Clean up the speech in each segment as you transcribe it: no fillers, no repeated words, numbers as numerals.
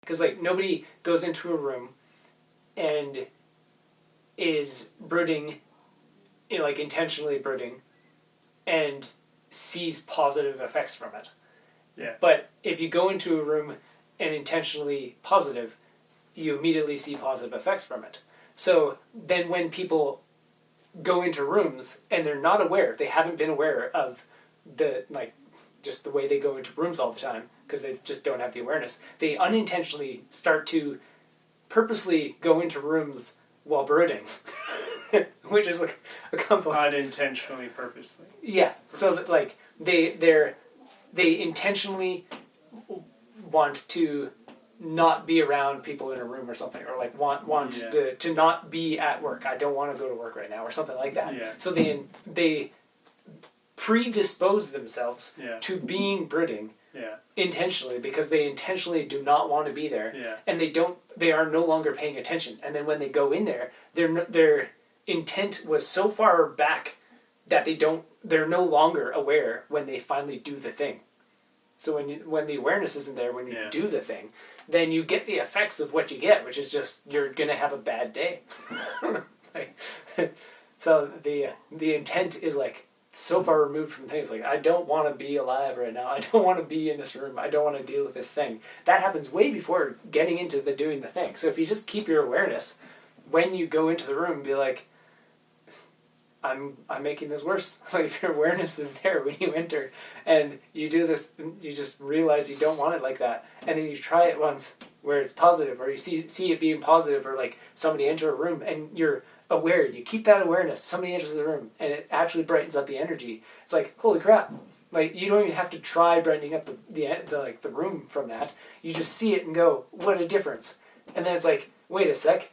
Because, like, nobody goes into a room and is brooding, like, intentionally brooding, and sees positive effects from it. Yeah. But if you go into a room and intentionally positive, you immediately see positive effects from it. So then when people go into rooms and they're not aware, they haven't been aware of the, like, just the way they go into rooms all the time, because they just don't have the awareness, they unintentionally start to purposely go into rooms while brooding. Which is like a compliment. Unintentionally, purposely. Yeah. So that, like, they intentionally want to not be around people in a room or something, or like want to not be at work. I don't want to go to work right now, or something like that. Yeah. So they predispose themselves to being brooding intentionally, because they intentionally do not want to be there, and they are no longer paying attention. And then when they go in there, their intent was so far back that they're no longer aware when they finally do the thing. So when the awareness isn't there, when you do the thing, then you get the effects of what you get, which is just you're gonna have a bad day. So the intent is like so far removed from things. Like, I don't want to be alive right now. I don't want to be in this room. I don't want to deal with this thing. That happens way before getting into doing the thing. So if you just keep your awareness when you go into the room, be like, I'm making this worse. Like, if your awareness is there when you enter and you do this, you just realize you don't want it like that, and then you try it once where it's positive, or you see it being positive, or like somebody enter a room and you're aware, you keep that awareness, somebody enters the room and it actually brightens up the energy. It's like, holy crap. Like, you don't even have to try brightening up the room from that. You just see it and go, what a difference. And then it's like, wait a sec.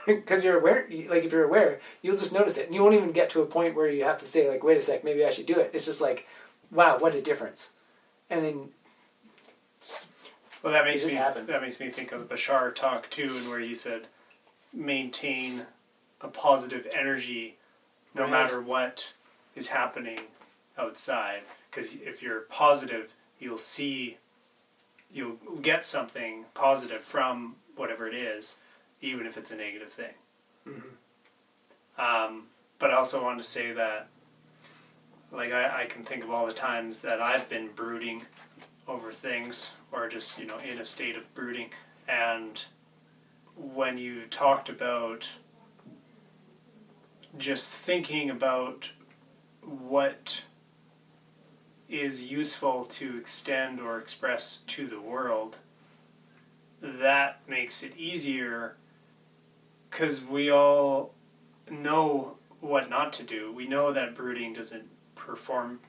Because you're aware, like, if you're aware, you'll just notice it. And you won't even get to a point where you have to say, like, wait a sec, maybe I should do it. It's just like, wow, what a difference. And then... Well, that makes me think of the Bashar talk, too, and where he said, maintain a positive energy no matter what is happening outside. Because if you're positive, you'll get something positive from whatever it is, even if it's a negative thing. Mm-hmm. But I also want to say that, like, I can think of all the times that I've been brooding over things, or just, in a state of brooding. And when you talked about just thinking about what is useful to extend or express to the world, that makes it easier, because we all know what not to do. We know that brooding doesn't perform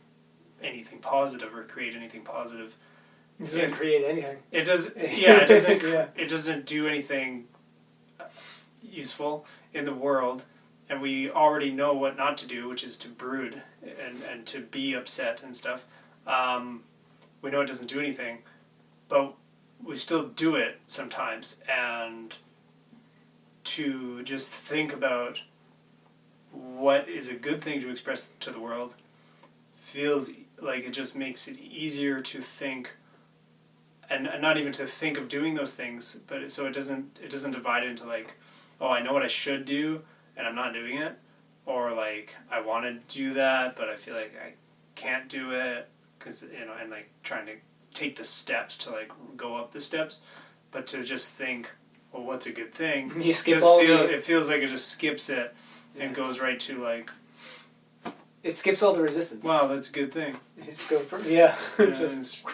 anything positive or create anything positive. It doesn't create anything. It does. Yeah, it doesn't. It doesn't do anything useful in the world, and we already know what not to do, which is to brood and to be upset and stuff. We know it doesn't do anything, but we still do it sometimes. And to just think about what is a good thing to express to the world feels like it just makes it easier to think, and not even to think of doing those things, but so it doesn't divide into like, oh, I know what I should do and I'm not doing it, or like, I want to do that but I feel like I can't do it because and like trying to take the steps to like go up the steps, but to just think, well, what's a good thing? You skip it feels like it just skips it and goes right to like, it skips all the resistance. wow, that's a good thing. You just go from just.